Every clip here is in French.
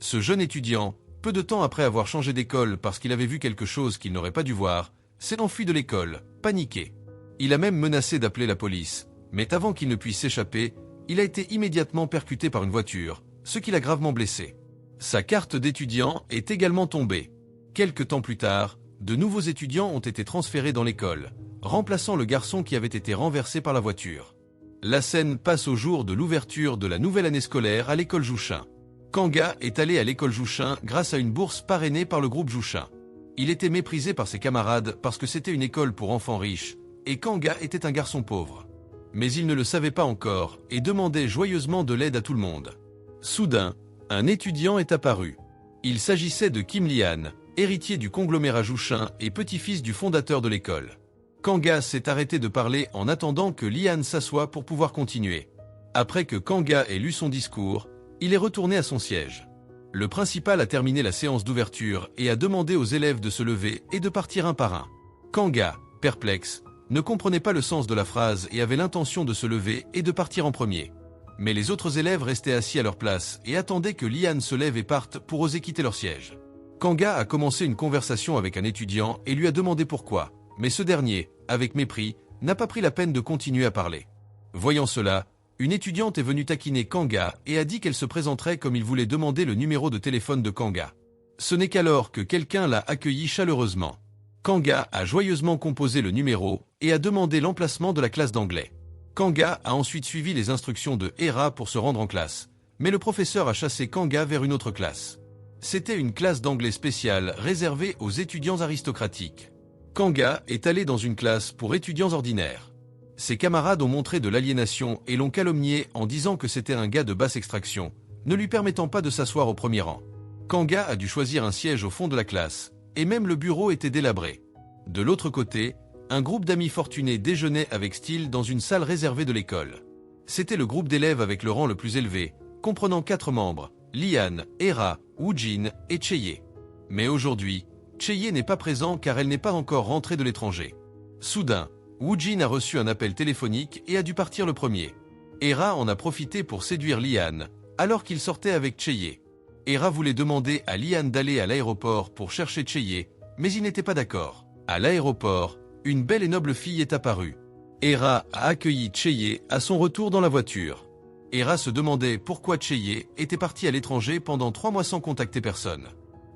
Ce jeune étudiant, peu de temps après avoir changé d'école parce qu'il avait vu quelque chose qu'il n'aurait pas dû voir, s'est enfui de l'école, paniqué. Il a même menacé d'appeler la police, mais avant qu'il ne puisse s'échapper, il a été immédiatement percuté par une voiture, ce qui l'a gravement blessé. Sa carte d'étudiant est également tombée. Quelque temps plus tard, de nouveaux étudiants ont été transférés dans l'école, remplaçant le garçon qui avait été renversé par la voiture. La scène passe au jour de l'ouverture de la nouvelle année scolaire à l'école Jouchin. Kanga est allé à l'école Jouchin grâce à une bourse parrainée par le groupe Jouchin. Il était méprisé par ses camarades parce que c'était une école pour enfants riches, et Kanga était un garçon pauvre. Mais il ne le savait pas encore et demandait joyeusement de l'aide à tout le monde. Soudain, un étudiant est apparu. Il s'agissait de Kim Lian, héritier du conglomérat Jouchin et petit-fils du fondateur de l'école. Kanga s'est arrêté de parler en attendant que Lian s'assoie pour pouvoir continuer. Après que Kanga ait lu son discours, il est retourné à son siège. Le principal a terminé la séance d'ouverture et a demandé aux élèves de se lever et de partir un par un. Kanga, perplexe, ne comprenait pas le sens de la phrase et avait l'intention de se lever et de partir en premier. Mais les autres élèves restaient assis à leur place et attendaient que Lian se lève et parte pour oser quitter leur siège. Kanga a commencé une conversation avec un étudiant et lui a demandé pourquoi, mais ce dernier, avec mépris, n'a pas pris la peine de continuer à parler. Voyant cela, une étudiante est venue taquiner Kanga et a dit qu'elle se présenterait comme il voulait demander le numéro de téléphone de Kanga. Ce n'est qu'alors que quelqu'un l'a accueilli chaleureusement. Kanga a joyeusement composé le numéro et a demandé l'emplacement de la classe d'anglais. Kanga a ensuite suivi les instructions de Hera pour se rendre en classe, mais le professeur a chassé Kanga vers une autre classe. C'était une classe d'anglais spéciale réservée aux étudiants aristocratiques. Kanga est allé dans une classe pour étudiants ordinaires. Ses camarades ont montré de l'aliénation et l'ont calomnié en disant que c'était un gars de basse extraction, ne lui permettant pas de s'asseoir au premier rang. Kanga a dû choisir un siège au fond de la classe, et même le bureau était délabré. De l'autre côté, un groupe d'amis fortunés déjeunait avec style dans une salle réservée de l'école. C'était le groupe d'élèves avec le rang le plus élevé, comprenant 4 membres, Lian, Hera, Woojin et Cheye. Mais aujourd'hui, Cheye n'est pas présent car elle n'est pas encore rentrée de l'étranger. Soudain, Woojin a reçu un appel téléphonique et a dû partir le premier. Hera en a profité pour séduire Lian, alors qu'il sortait avec Cheye. Hera voulait demander à Lian d'aller à l'aéroport pour chercher Cheye, mais il n'était pas d'accord. À l'aéroport, une belle et noble fille est apparue. Hera a accueilli Cheye à son retour dans la voiture. Hera se demandait pourquoi Cheye était partie à l'étranger pendant 3 mois sans contacter personne.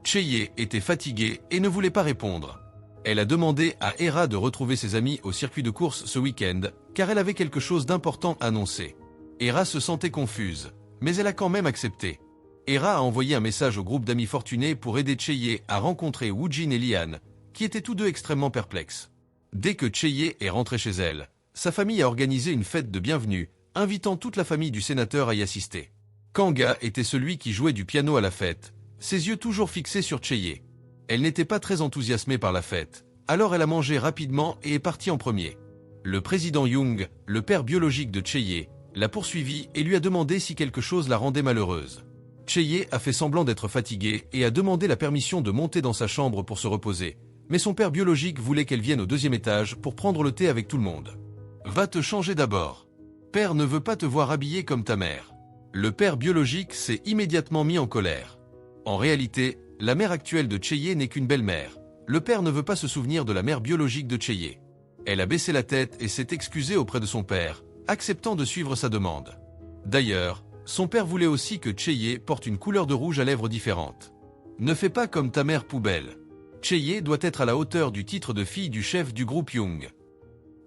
Cheye était fatiguée et ne voulait pas répondre. Elle a demandé à Hera de retrouver ses amis au circuit de course ce week-end, car elle avait quelque chose d'important à annoncer. Hera se sentait confuse, mais elle a quand même accepté. Hera a envoyé un message au groupe d'amis fortunés pour aider Cheye à rencontrer Woojin et Lian, qui étaient tous deux extrêmement perplexes. Dès que Cheye est rentrée chez elle, sa famille a organisé une fête de bienvenue, invitant toute la famille du sénateur à y assister. Kanga était celui qui jouait du piano à la fête, ses yeux toujours fixés sur Cheye. Elle n'était pas très enthousiasmée par la fête, alors elle a mangé rapidement et est partie en premier. Le président Young, le père biologique de Cheye, l'a poursuivie et lui a demandé si quelque chose la rendait malheureuse. Cheye a fait semblant d'être fatiguée et a demandé la permission de monter dans sa chambre pour se reposer, mais son père biologique voulait qu'elle vienne au 2e étage pour prendre le thé avec tout le monde. « Va te changer d'abord. Père ne veut pas te voir habillée comme ta mère. » Le père biologique s'est immédiatement mis en colère. En réalité, la mère actuelle de Cheye n'est qu'une belle-mère. Le père ne veut pas se souvenir de la mère biologique de Cheye. Elle a baissé la tête et s'est excusée auprès de son père, acceptant de suivre sa demande. D'ailleurs, son père voulait aussi que Cheye porte une couleur de rouge à lèvres différente. Ne fais pas comme ta mère poubelle. Cheye doit être à la hauteur du titre de fille du chef du groupe Young.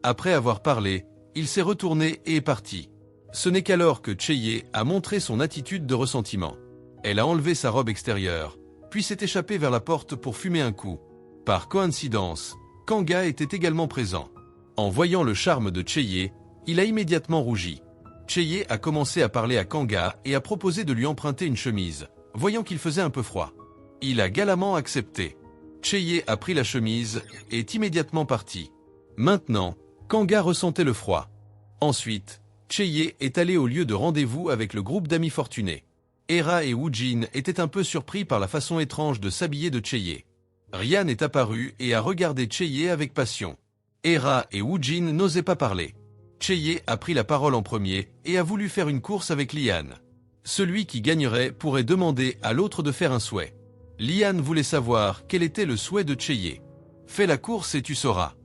Après avoir parlé, il s'est retourné et est parti. Ce n'est qu'alors que Cheye a montré son attitude de ressentiment. Elle a enlevé sa robe extérieure, puis s'est échappée vers la porte pour fumer un coup. Par coïncidence, Kanga était également présent. En voyant le charme de Cheye, il a immédiatement rougi. Cheye a commencé à parler à Kanga et a proposé de lui emprunter une chemise, voyant qu'il faisait un peu froid. Il a galamment accepté. Cheye a pris la chemise et est immédiatement parti. Maintenant, Kanga ressentait le froid. Ensuite, Cheye est allé au lieu de rendez-vous avec le groupe d'amis fortunés. Hera et Woojin étaient un peu surpris par la façon étrange de s'habiller de Cheye. Ryan est apparu et a regardé Cheye avec passion. Hera et Woojin n'osaient pas parler. Cheye a pris la parole en premier et a voulu faire une course avec Lian. Celui qui gagnerait pourrait demander à l'autre de faire un souhait. Liane voulait savoir quel était le souhait de Cheye. Fais la course et tu sauras.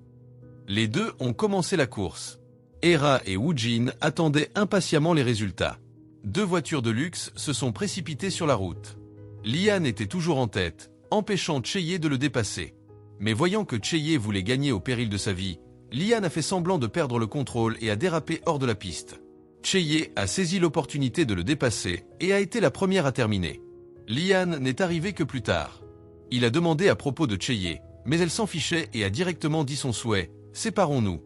Les deux ont commencé la course. Hera et Woojin attendaient impatiemment les résultats. 2 voitures de luxe se sont précipitées sur la route. Liane était toujours en tête, empêchant Cheye de le dépasser. Mais voyant que Cheye voulait gagner au péril de sa vie, Liane a fait semblant de perdre le contrôle et a dérapé hors de la piste. Cheye a saisi l'opportunité de le dépasser et a été la première à terminer. Liane n'est arrivée que plus tard. Il a demandé à propos de Cheye, mais elle s'en fichait et a directement dit son souhait « Séparons-nous ».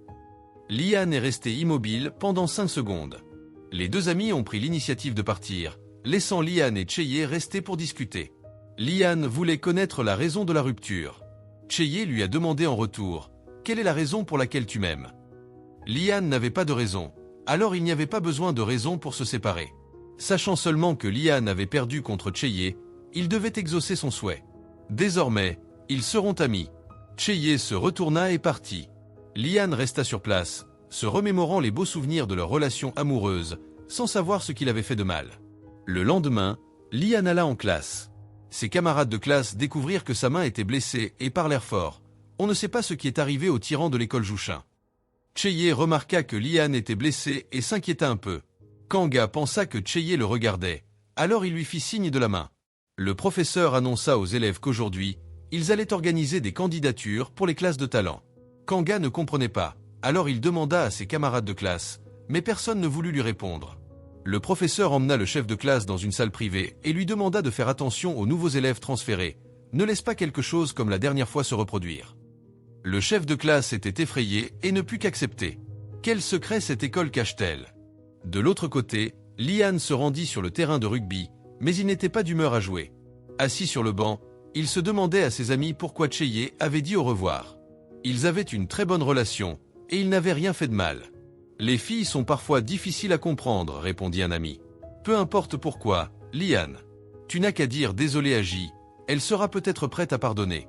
Liane est restée immobile pendant 5 secondes. Les 2 amis ont pris l'initiative de partir, laissant Liane et Cheye rester pour discuter. Liane voulait connaître la raison de la rupture. Cheye lui a demandé en retour « Quelle est la raison pour laquelle tu m'aimes ?» Liane n'avait pas de raison, alors il n'y avait pas besoin de raison pour se séparer. Sachant seulement que Liane avait perdu contre Cheye, il devait exaucer son souhait. Désormais, ils seront amis. Cheye se retourna et partit. Liane resta sur place, se remémorant les beaux souvenirs de leur relation amoureuse, sans savoir ce qu'il avait fait de mal. Le lendemain, Liane alla en classe. Ses camarades de classe découvrirent que sa main était blessée et parlèrent fort. On ne sait pas ce qui est arrivé au tyran de l'école Jushin. Cheye remarqua que Liane était blessée et s'inquiéta un peu. Kanga pensa que Cheye le regardait, alors il lui fit signe de la main. Le professeur annonça aux élèves qu'aujourd'hui, ils allaient organiser des candidatures pour les classes de talent. Kanga ne comprenait pas, alors il demanda à ses camarades de classe, mais personne ne voulut lui répondre. Le professeur emmena le chef de classe dans une salle privée et lui demanda de faire attention aux nouveaux élèves transférés. Ne laisse pas quelque chose comme la dernière fois se reproduire. Le chef de classe était effrayé et ne put qu'accepter. Quel secret cette école cache-t-elle? De l'autre côté, Liane se rendit sur le terrain de rugby, mais il n'était pas d'humeur à jouer. Assis sur le banc, il se demandait à ses amis pourquoi Cheye avait dit au revoir. Ils avaient une très bonne relation, et ils n'avaient rien fait de mal. Les filles sont parfois difficiles à comprendre, répondit un ami. Peu importe pourquoi, Liane. Tu n'as qu'à dire désolé à J, elle sera peut-être prête à pardonner.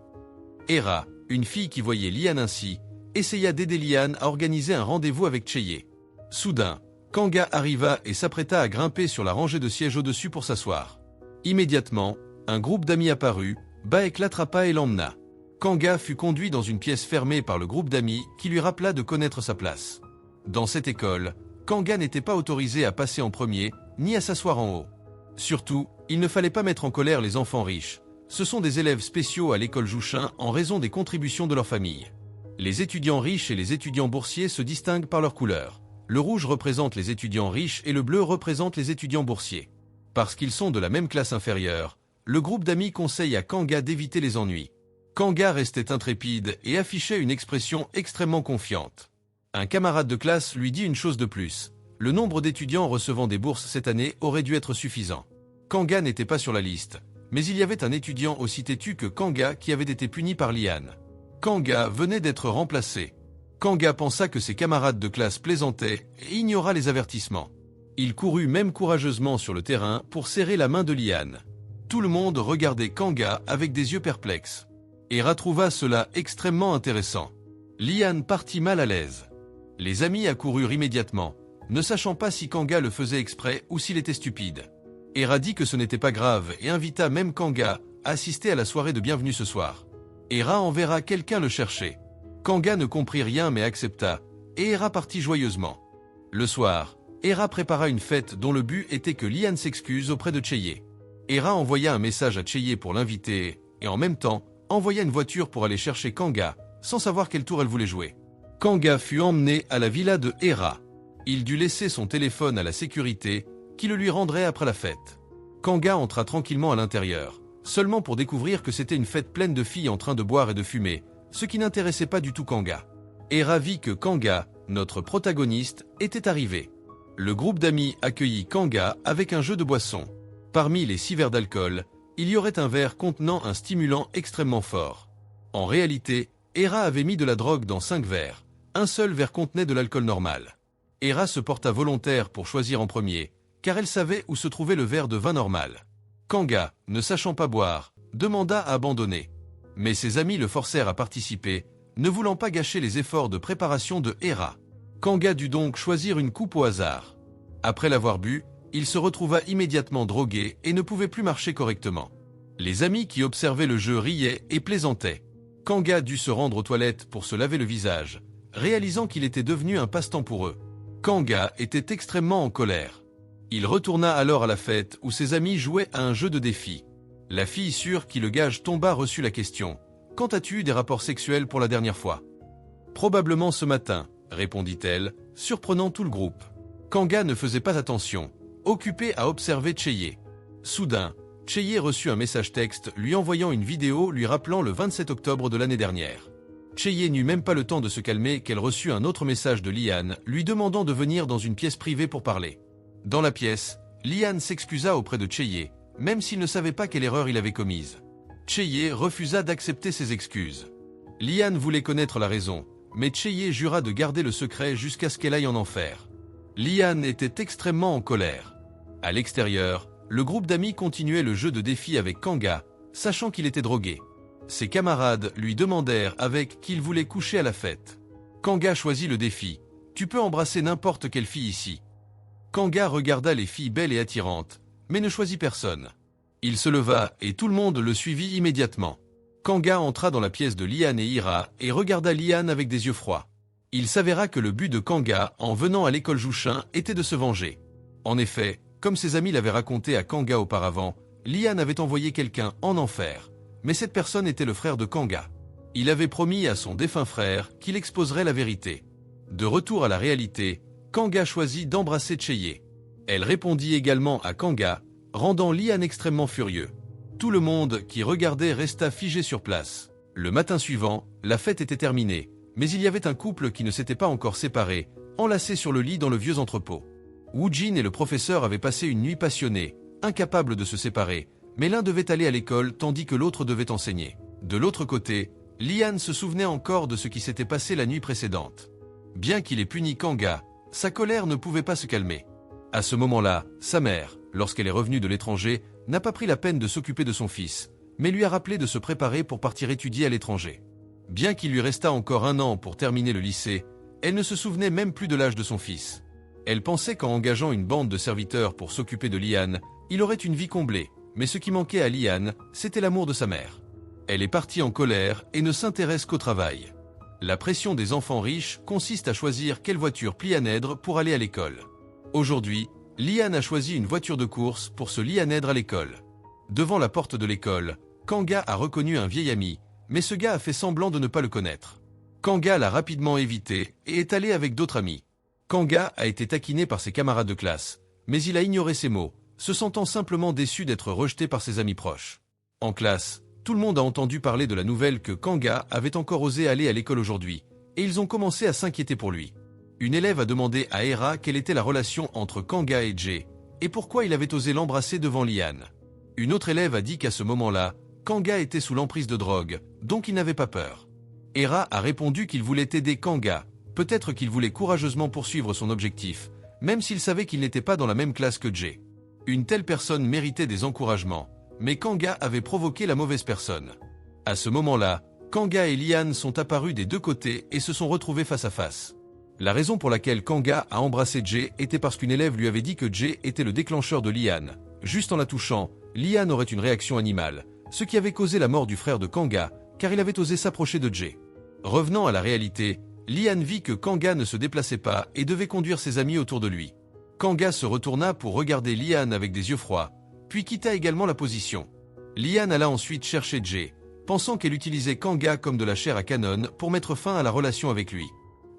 Hera, une fille qui voyait Liane ainsi, essaya d'aider Liane à organiser un rendez-vous avec Cheye. Soudain, Kanga arriva et s'apprêta à grimper sur la rangée de sièges au-dessus pour s'asseoir. Immédiatement, un groupe d'amis apparut, Baek l'attrapa et l'emmena. Kanga fut conduit dans une pièce fermée par le groupe d'amis qui lui rappela de connaître sa place. Dans cette école, Kanga n'était pas autorisé à passer en premier, ni à s'asseoir en haut. Surtout, il ne fallait pas mettre en colère les enfants riches. Ce sont des élèves spéciaux à l'école Jushin en raison des contributions de leur famille. Les étudiants riches et les étudiants boursiers se distinguent par leur couleur. Le rouge représente les étudiants riches et le bleu représente les étudiants boursiers. Parce qu'ils sont de la même classe inférieure, le groupe d'amis conseille à Kanga d'éviter les ennuis. Kanga restait intrépide et affichait une expression extrêmement confiante. Un camarade de classe lui dit une chose de plus. Le nombre d'étudiants recevant des bourses cette année aurait dû être suffisant. Kanga n'était pas sur la liste, mais il y avait un étudiant aussi têtu que Kanga qui avait été puni par Liane. Kanga venait d'être remplacé. Kanga pensa que ses camarades de classe plaisantaient et ignora les avertissements. Il courut même courageusement sur le terrain pour serrer la main de Liane. Tout le monde regardait Kanga avec des yeux perplexes. Hera trouva cela extrêmement intéressant. Liane partit mal à l'aise. Les amis accoururent immédiatement, ne sachant pas si Kanga le faisait exprès ou s'il était stupide. Hera dit que ce n'était pas grave et invita même Kanga à assister à la soirée de bienvenue ce soir. Hera enverra quelqu'un le chercher. Kanga ne comprit rien mais accepta, et Hera partit joyeusement. Le soir, Hera prépara une fête dont le but était que Liane s'excuse auprès de Cheye. Hera envoya un message à Cheye pour l'inviter, et en même temps, envoya une voiture pour aller chercher Kanga, sans savoir quel tour elle voulait jouer. Kanga fut emmené à la villa de Hera. Il dut laisser son téléphone à la sécurité, qui le lui rendrait après la fête. Kanga entra tranquillement à l'intérieur, seulement pour découvrir que c'était une fête pleine de filles en train de boire et de fumer, ce qui n'intéressait pas du tout Kanga. Hera vit que Kanga, notre protagoniste, était arrivé. Le groupe d'amis accueillit Kanga avec un jeu de boissons. Parmi les 6 verres d'alcool, il y aurait un verre contenant un stimulant extrêmement fort. En réalité, Hera avait mis de la drogue dans 5 verres. Un seul verre contenait de l'alcool normal. Hera se porta volontaire pour choisir en premier, car elle savait où se trouvait le verre de vin normal. Kanga, ne sachant pas boire, demanda à abandonner. Mais ses amis le forcèrent à participer, ne voulant pas gâcher les efforts de préparation de Hera. Kanga dut donc choisir une coupe au hasard. Après l'avoir bu, il se retrouva immédiatement drogué et ne pouvait plus marcher correctement. Les amis qui observaient le jeu riaient et plaisantaient. Kanga dut se rendre aux toilettes pour se laver le visage, réalisant qu'il était devenu un passe-temps pour eux. Kanga était extrêmement en colère. Il retourna alors à la fête où ses amis jouaient à un jeu de défi. La fille sur qui le gage tomba reçut la question « Quand as-tu eu des rapports sexuels pour la dernière fois ?»« Probablement ce matin », répondit-elle, surprenant tout le groupe. Kanga ne faisait pas attention, occupé à observer Cheye. Soudain, Cheye reçut un message texte lui envoyant une vidéo lui rappelant le 27 octobre de l'année dernière. Cheye n'eut même pas le temps de se calmer qu'elle reçut un autre message de Liane lui demandant de venir dans une pièce privée pour parler. Dans la pièce, Liane s'excusa auprès de Cheye, même s'il ne savait pas quelle erreur il avait commise. Cheye refusa d'accepter ses excuses. Liane voulait connaître la raison, mais Cheye jura de garder le secret jusqu'à ce qu'elle aille en enfer. Liane était extrêmement en colère. À l'extérieur, le groupe d'amis continuait le jeu de défi avec Kanga, sachant qu'il était drogué. Ses camarades lui demandèrent avec qui il voulait coucher à la fête. Kanga choisit le défi. « Tu peux embrasser n'importe quelle fille ici. » Kanga regarda les filles belles et attirantes, mais ne choisit personne. Il se leva et tout le monde le suivit immédiatement. Kanga entra dans la pièce de Liane et Ira et regarda Liane avec des yeux froids. Il s'avéra que le but de Kanga en venant à l'école Jushin était de se venger. En effet, comme ses amis l'avaient raconté à Kanga auparavant, Liane avait envoyé quelqu'un en enfer, mais cette personne était le frère de Kanga. Il avait promis à son défunt frère qu'il exposerait la vérité. De retour à la réalité, Kanga choisit d'embrasser Cheye. Elle répondit également à Kanga, rendant Liane extrêmement furieux. Tout le monde qui regardait resta figé sur place. Le matin suivant, la fête était terminée, mais il y avait un couple qui ne s'était pas encore séparé, enlacé sur le lit dans le vieux entrepôt. Woojin et le professeur avaient passé une nuit passionnée, incapables de se séparer, mais l'un devait aller à l'école tandis que l'autre devait enseigner. De l'autre côté, Liane se souvenait encore de ce qui s'était passé la nuit précédente. Bien qu'il ait puni Kanga, sa colère ne pouvait pas se calmer. À ce moment-là, sa mère, lorsqu'elle est revenue de l'étranger, n'a pas pris la peine de s'occuper de son fils, mais lui a rappelé de se préparer pour partir étudier à l'étranger. Bien qu'il lui restât encore 1 an pour terminer le lycée, elle ne se souvenait même plus de l'âge de son fils. Elle pensait qu'en engageant une bande de serviteurs pour s'occuper de Liane, il aurait une vie comblée, mais ce qui manquait à Liane, c'était l'amour de sa mère. Elle est partie en colère et ne s'intéresse qu'au travail. La pression des enfants riches consiste à choisir quelle voiture plianèdre pour aller à l'école. Aujourd'hui, Liane a choisi une voiture de course pour se lianèdre à l'école. Devant la porte de l'école, Kanga a reconnu un vieil ami, mais ce gars a fait semblant de ne pas le connaître. Kanga l'a rapidement évité et est allé avec d'autres amis. Kanga a été taquiné par ses camarades de classe, mais il a ignoré ses mots, se sentant simplement déçu d'être rejeté par ses amis proches. En classe, tout le monde a entendu parler de la nouvelle que Kanga avait encore osé aller à l'école aujourd'hui, et ils ont commencé à s'inquiéter pour lui. Une élève a demandé à Hera quelle était la relation entre Kanga et Jay, et pourquoi il avait osé l'embrasser devant Liane. Une autre élève a dit qu'à ce moment-là, Kanga était sous l'emprise de drogue, donc il n'avait pas peur. Hera a répondu qu'il voulait aider Kanga, peut-être qu'il voulait courageusement poursuivre son objectif, même s'il savait qu'il n'était pas dans la même classe que Jay. Une telle personne méritait des encouragements, mais Kanga avait provoqué la mauvaise personne. À ce moment-là, Kanga et Liane sont apparus des deux côtés et se sont retrouvés face à face. La raison pour laquelle Kanga a embrassé Jay était parce qu'une élève lui avait dit que Jay était le déclencheur de Liane. Juste en la touchant, Liane aurait une réaction animale, ce qui avait causé la mort du frère de Kanga, car il avait osé s'approcher de Jay. Revenant à la réalité, Liane vit que Kanga ne se déplaçait pas et devait conduire ses amis autour de lui. Kanga se retourna pour regarder Liane avec des yeux froids, puis quitta également la position. Liane alla ensuite chercher Jay, pensant qu'elle utilisait Kanga comme de la chair à canon pour mettre fin à la relation avec lui.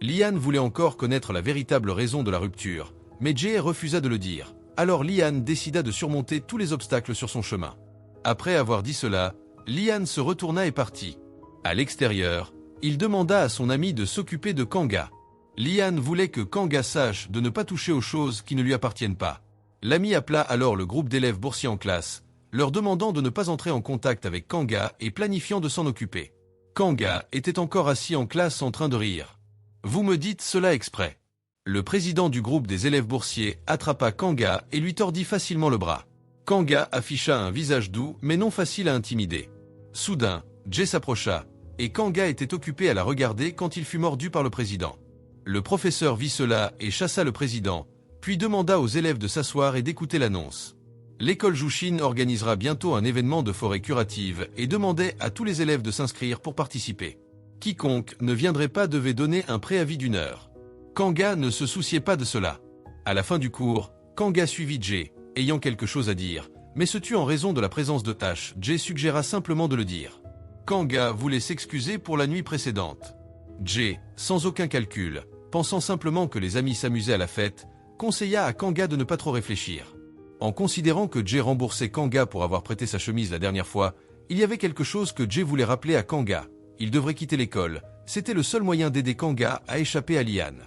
Liane voulait encore connaître la véritable raison de la rupture, mais Jay refusa de le dire. Alors Liane décida de surmonter tous les obstacles sur son chemin. Après avoir dit cela, Liane se retourna et partit. À l'extérieur, il demanda à son ami de s'occuper de Kanga. Liane voulait que Kanga sache de ne pas toucher aux choses qui ne lui appartiennent pas. L'ami appela alors le groupe d'élèves boursiers en classe, leur demandant de ne pas entrer en contact avec Kanga et planifiant de s'en occuper. Kanga était encore assis en classe en train de rire. « Vous me dites cela exprès ». Le président du groupe des élèves boursiers attrapa Kanga et lui tordit facilement le bras. Kanga afficha un visage doux mais non facile à intimider. Soudain, Jay s'approcha, et Kanga était occupé à la regarder quand il fut mordu par le président. Le professeur vit cela et chassa le président, puis demanda aux élèves de s'asseoir et d'écouter l'annonce. L'école Jushin organisera bientôt un événement de forêt curative et demandait à tous les élèves de s'inscrire pour participer. Quiconque ne viendrait pas devait donner un préavis d'1 heure. Kanga ne se souciait pas de cela. À la fin du cours, Kanga suivit Jay, ayant quelque chose à dire, mais se tut en raison de la présence de Tash. Jay suggéra simplement de le dire. Kanga voulait s'excuser pour la nuit précédente. Jay, sans aucun calcul, pensant simplement que les amis s'amusaient à la fête, conseilla à Kanga de ne pas trop réfléchir. En considérant que Jay remboursait Kanga pour avoir prêté sa chemise la dernière fois, il y avait quelque chose que Jay voulait rappeler à Kanga. Il devrait quitter l'école, c'était le seul moyen d'aider Kanga à échapper à Liane.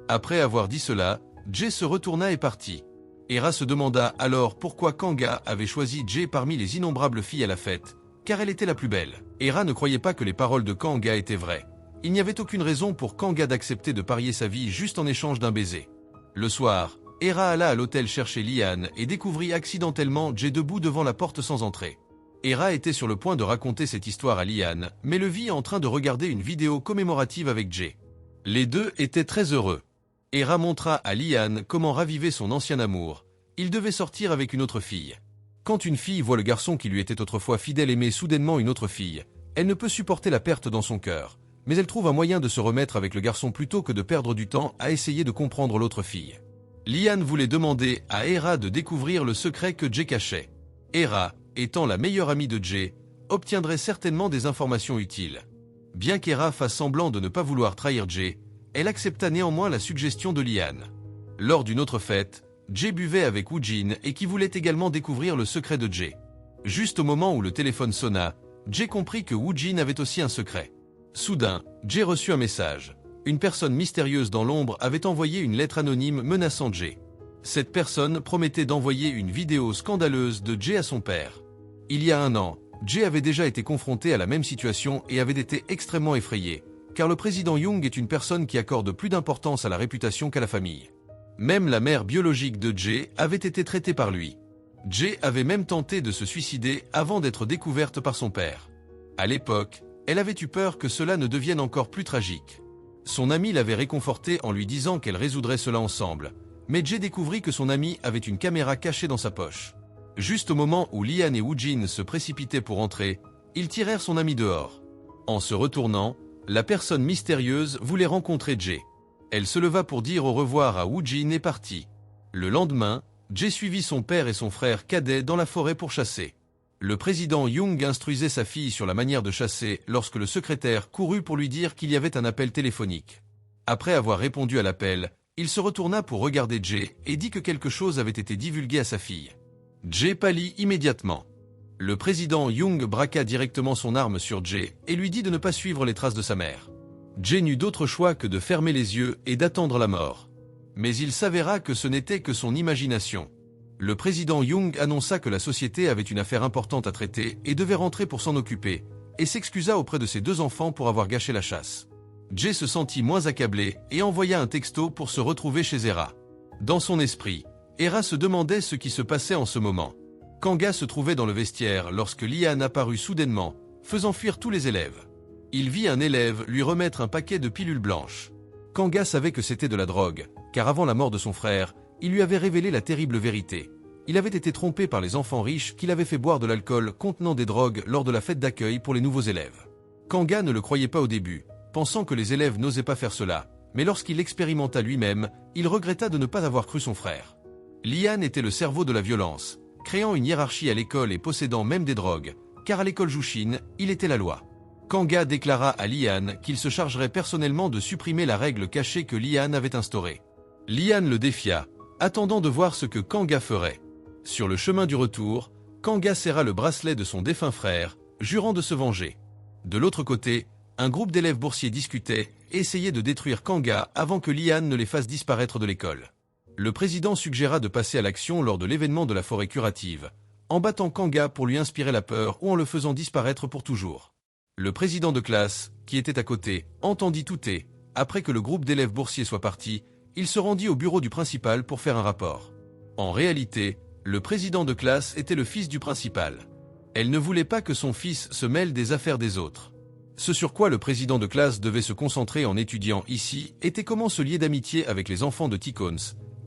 Après avoir dit cela, Jay se retourna et partit. Hera se demanda alors pourquoi Kanga avait choisi Jay parmi les innombrables filles à la fête, car elle était la plus belle. Hera ne croyait pas que les paroles de Kanga étaient vraies. Il n'y avait aucune raison pour Kanga d'accepter de parier sa vie juste en échange d'un baiser. Le soir, Hera alla à l'hôtel chercher Liane et découvrit accidentellement Jay debout devant la porte sans entrée. Hera était sur le point de raconter cette histoire à Liane, mais le vit en train de regarder une vidéo commémorative avec Jay. Les deux étaient très heureux. Hera montra à Liane comment raviver son ancien amour. Il devait sortir avec une autre fille. Quand une fille voit le garçon qui lui était autrefois fidèle aimer soudainement une autre fille, elle ne peut supporter la perte dans son cœur, mais elle trouve un moyen de se remettre avec le garçon plutôt que de perdre du temps à essayer de comprendre l'autre fille. Liane voulait demander à Hera de découvrir le secret que Jay cachait. Hera, étant la meilleure amie de Jay, obtiendrait certainement des informations utiles. Bien qu'Hera fasse semblant de ne pas vouloir trahir Jay, elle accepta néanmoins la suggestion de Liane. Lors d'une autre fête, Jay buvait avec Woojin et qui voulait également découvrir le secret de Jay. Juste au moment où le téléphone sonna, Jay comprit que Woojin avait aussi un secret. Soudain, Jay reçut un message. Une personne mystérieuse dans l'ombre avait envoyé une lettre anonyme menaçant Jay. Cette personne promettait d'envoyer une vidéo scandaleuse de Jay à son père. Il y a 1 an, Jay avait déjà été confronté à la même situation et avait été extrêmement effrayé, car le président Young est une personne qui accorde plus d'importance à la réputation qu'à la famille. Même la mère biologique de Jay avait été traitée par lui. Jay avait même tenté de se suicider avant d'être découverte par son père. À l'époque, elle avait eu peur que cela ne devienne encore plus tragique. Son ami l'avait réconfortée en lui disant qu'elle résoudrait cela ensemble, mais Jay découvrit que son ami avait une caméra cachée dans sa poche. Juste au moment où Liane et Woojin se précipitaient pour entrer, ils tirèrent son ami dehors. En se retournant, la personne mystérieuse voulait rencontrer Jay. Elle se leva pour dire au revoir à Woojin et partit. Le lendemain, Jay suivit son père et son frère cadet dans la forêt pour chasser. Le président Young instruisait sa fille sur la manière de chasser lorsque le secrétaire courut pour lui dire qu'il y avait un appel téléphonique. Après avoir répondu à l'appel, il se retourna pour regarder Jay et dit que quelque chose avait été divulgué à sa fille. Jay pâlit immédiatement. Le président Young braqua directement son arme sur Jay et lui dit de ne pas suivre les traces de sa mère. Jay n'eut d'autre choix que de fermer les yeux et d'attendre la mort. Mais il s'avéra que ce n'était que son imagination. Le président Young annonça que la société avait une affaire importante à traiter et devait rentrer pour s'en occuper, et s'excusa auprès de ses 2 enfants pour avoir gâché la chasse. Jay se sentit moins accablé et envoya un texto pour se retrouver chez Hera. Dans son esprit, Hera se demandait ce qui se passait en ce moment. Kanga se trouvait dans le vestiaire lorsque Liane apparut soudainement, faisant fuir tous les élèves. Il vit un élève lui remettre un paquet de pilules blanches. Kanga savait que c'était de la drogue, car avant la mort de son frère, il lui avait révélé la terrible vérité. Il avait été trompé par les enfants riches qui l'avaient fait boire de l'alcool contenant des drogues lors de la fête d'accueil pour les nouveaux élèves. Kanga ne le croyait pas au début, pensant que les élèves n'osaient pas faire cela, mais lorsqu'il l'expérimenta lui-même, il regretta de ne pas avoir cru son frère. Liane était le cerveau de la violence, créant une hiérarchie à l'école et possédant même des drogues, car à l'école Jushin, il était la loi. Kanga déclara à Liane qu'il se chargerait personnellement de supprimer la règle cachée que Liane avait instaurée. Liane le défia, attendant de voir ce que Kanga ferait. Sur le chemin du retour, Kanga serra le bracelet de son défunt frère, jurant de se venger. De l'autre côté, un groupe d'élèves boursiers discutait et essayait de détruire Kanga avant que Liane ne les fasse disparaître de l'école. Le président suggéra de passer à l'action lors de l'événement de la forêt curative, en battant Kanga pour lui inspirer la peur ou en le faisant disparaître pour toujours. Le président de classe, qui était à côté, entendit tout et, après que le groupe d'élèves boursiers soit parti, il se rendit au bureau du principal pour faire un rapport. En réalité, le président de classe était le fils du principal. Elle ne voulait pas que son fils se mêle des affaires des autres. Ce sur quoi le président de classe devait se concentrer en étudiant ici était comment se lier d'amitié avec les enfants de T-Cones,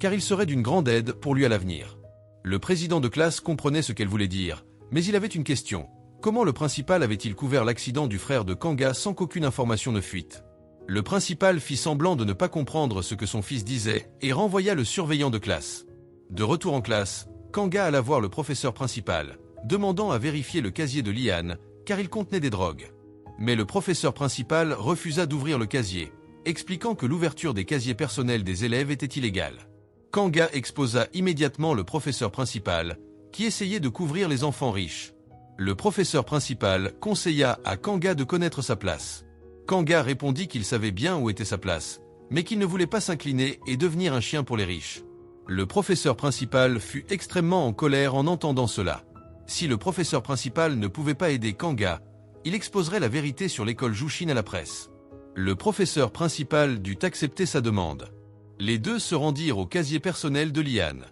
car il serait d'une grande aide pour lui à l'avenir. Le président de classe comprenait ce qu'elle voulait dire, mais il avait une question. Comment le principal avait-il couvert l'accident du frère de Kanga sans qu'aucune information ne fuite? Le principal fit semblant de ne pas comprendre ce que son fils disait et renvoya le surveillant de classe. De retour en classe, Kanga alla voir le professeur principal, demandant à vérifier le casier de Liane, car il contenait des drogues. Mais le professeur principal refusa d'ouvrir le casier, expliquant que l'ouverture des casiers personnels des élèves était illégale. Kanga exposa immédiatement le professeur principal, qui essayait de couvrir les enfants riches. Le professeur principal conseilla à Kanga de connaître sa place. Kanga répondit qu'il savait bien où était sa place, mais qu'il ne voulait pas s'incliner et devenir un chien pour les riches. Le professeur principal fut extrêmement en colère en entendant cela. Si le professeur principal ne pouvait pas aider Kanga, il exposerait la vérité sur l'école Jushin à la presse. Le professeur principal dut accepter sa demande. Les deux se rendirent au casier personnel de Liane.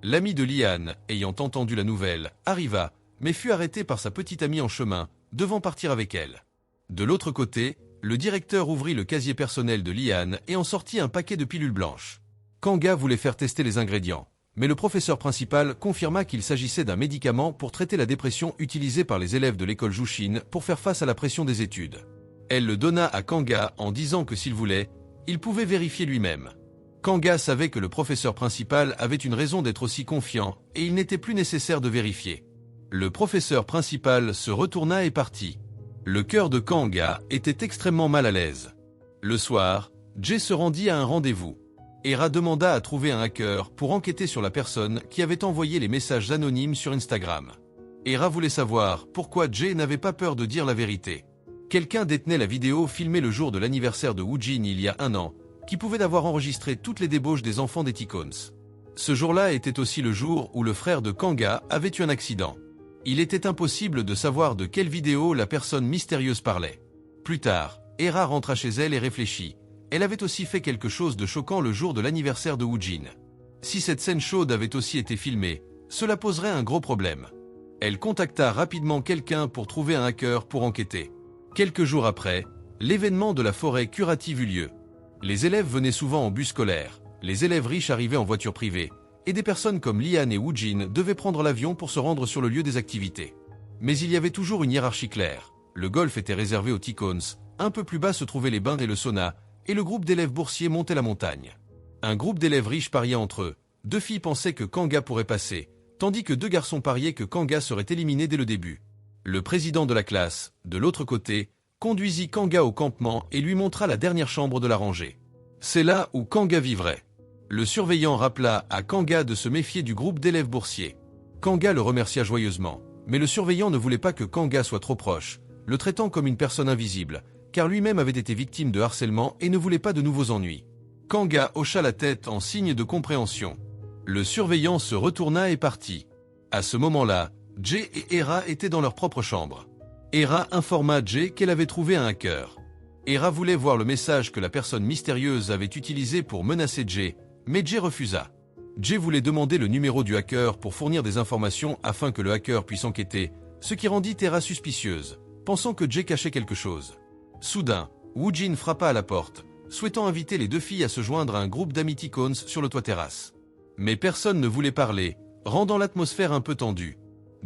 L'ami de Liane, ayant entendu la nouvelle, arriva, mais fut arrêté par sa petite amie en chemin, devant partir avec elle. De l'autre côté, le directeur ouvrit le casier personnel de Liane et en sortit un paquet de pilules blanches. Kanga voulait faire tester les ingrédients, mais le professeur principal confirma qu'il s'agissait d'un médicament pour traiter la dépression utilisé par les élèves de l'école Jushin pour faire face à la pression des études. Elle le donna à Kanga en disant que s'il voulait, il pouvait vérifier lui-même. Kanga savait que le professeur principal avait une raison d'être aussi confiant et il n'était plus nécessaire de vérifier. Le professeur principal se retourna et partit. Le cœur de Kanga était extrêmement mal à l'aise. Le soir, Jay se rendit à un rendez-vous. Hera demanda à trouver un hacker pour enquêter sur la personne qui avait envoyé les messages anonymes sur Instagram. Hera voulait savoir pourquoi Jay n'avait pas peur de dire la vérité. Quelqu'un détenait la vidéo filmée le jour de l'anniversaire de Woojin il y a 1 an, qui pouvait avoir enregistré toutes les débauches des enfants des Ticons. Ce jour-là était aussi le jour où le frère de Kanga avait eu un accident. Il était impossible de savoir de quelle vidéo la personne mystérieuse parlait. Plus tard, Hera rentra chez elle et réfléchit. Elle avait aussi fait quelque chose de choquant le jour de l'anniversaire de Woojin. Si cette scène chaude avait aussi été filmée, cela poserait un gros problème. Elle contacta rapidement quelqu'un pour trouver un hacker pour enquêter. Quelques jours après, l'événement de la forêt curative eut lieu. Les élèves venaient souvent en bus scolaire, les élèves riches arrivaient en voiture privée, et des personnes comme Liane et Woojin devaient prendre l'avion pour se rendre sur le lieu des activités. Mais il y avait toujours une hiérarchie claire. Le golf était réservé aux Ticons, un peu plus bas se trouvaient les bains et le sauna, et le groupe d'élèves boursiers montait la montagne. Un groupe d'élèves riches pariait entre eux. 2 filles pensaient que Kanga pourrait passer, tandis que 2 garçons pariaient que Kanga serait éliminé dès le début. Le président de la classe, de l'autre côté, conduisit Kanga au campement et lui montra la dernière chambre de la rangée. C'est là où Kanga vivrait. Le surveillant rappela à Kanga de se méfier du groupe d'élèves boursiers. Kanga le remercia joyeusement, mais le surveillant ne voulait pas que Kanga soit trop proche, le traitant comme une personne invisible, car lui-même avait été victime de harcèlement et ne voulait pas de nouveaux ennuis. Kanga hocha la tête en signe de compréhension. Le surveillant se retourna et partit. À ce moment-là, Jay et Hera étaient dans leur propre chambre. Hera informa Jay qu'elle avait trouvé un hacker. Hera voulait voir le message que la personne mystérieuse avait utilisé pour menacer Jay, mais Jay refusa. Jay voulait demander le numéro du hacker pour fournir des informations afin que le hacker puisse enquêter, ce qui rendit Hera suspicieuse, pensant que Jay cachait quelque chose. Soudain, Woojin frappa à la porte, souhaitant inviter les 2 filles à se joindre à un groupe d'amis Ticons sur le toit terrasse. Mais personne ne voulait parler, rendant l'atmosphère un peu tendue.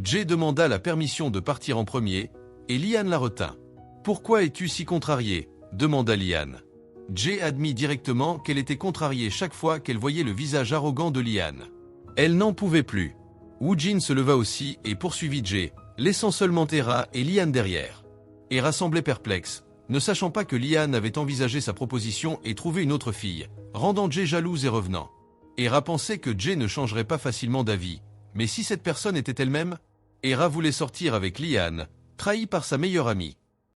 Jay demanda la permission de partir en premier, et Liane la retint. « Pourquoi es-tu si contrariée ?» demanda Liane. Jay admit directement qu'elle était contrariée chaque fois qu'elle voyait le visage arrogant de Liane. Elle n'en pouvait plus. Woojin se leva aussi et poursuivit Jay, laissant seulement Hera et Liane derrière. Hera semblait perplexe, ne sachant pas que Liane avait envisagé sa proposition et trouvé une autre fille, rendant Jay jalouse et revenant. Hera pensait que Jay ne changerait pas facilement d'avis, mais si cette personne était elle-même? Hera voulait sortir avec Liane, trahie par sa meilleure amie.